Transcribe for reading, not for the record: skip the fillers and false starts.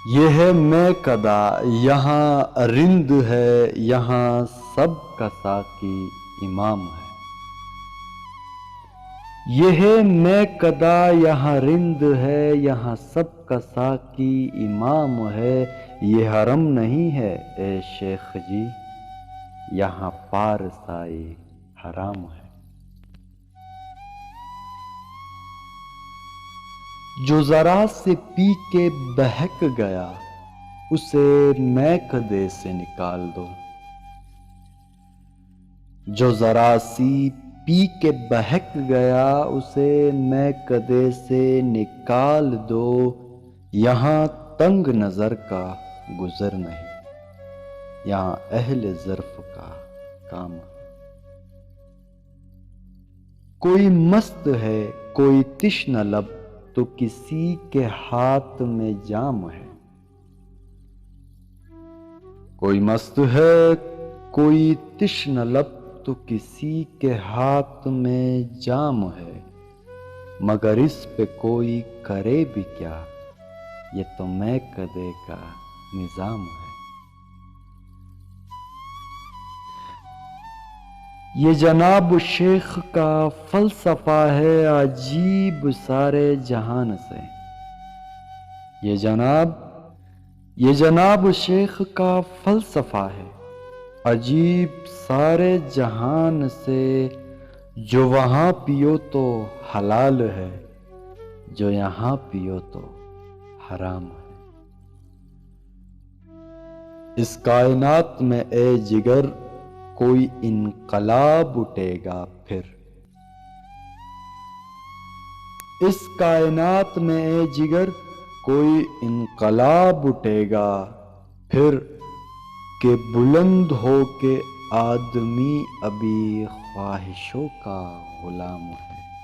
یہ ہے میں کدا یہاں رند ہے، یہاں سب کا ساقی امام ہے۔ یہ ہے میں کدا یہاں رند ہے، یہاں سب کا ساقی امام ہے۔ یہ حرم نہیں ہے اے شیخ جی، یہاں پارسائی حرام ہے۔ جو ذرا سے پی کے بہک گیا، اسے میں کدے سے نکال دو۔ جو ذرا سی پی کے بہک گیا، اسے میں کدے سے نکال دو۔ یہاں تنگ نظر کا گزر نہیں، یہاں اہل ظرف کا کام ہے۔ کوئی مست ہے کوئی تشنہ لب، تو کسی کے ہاتھ میں جام ہے۔ کوئی مست ہے کوئی تشنہ لب، تو کسی کے ہاتھ میں جام ہے۔ مگر اس پہ کوئی کرے بھی کیا، یہ تو میں کدے کا نظام ہے۔ یہ جناب شیخ کا فلسفہ ہے عجیب سارے جہان سے۔ یہ جناب شیخ کا فلسفہ ہے عجیب سارے جہان سے۔ جو وہاں پیو تو حلال ہے، جو یہاں پیو تو حرام ہے۔ اس کائنات میں اے جگر کوئی انقلاب اٹھے گا پھر۔ اس کائنات میں اے جگر کوئی انقلاب اٹھے گا پھر، کہ بلند ہو کے آدمی ابھی خواہشوں کا غلام ہے۔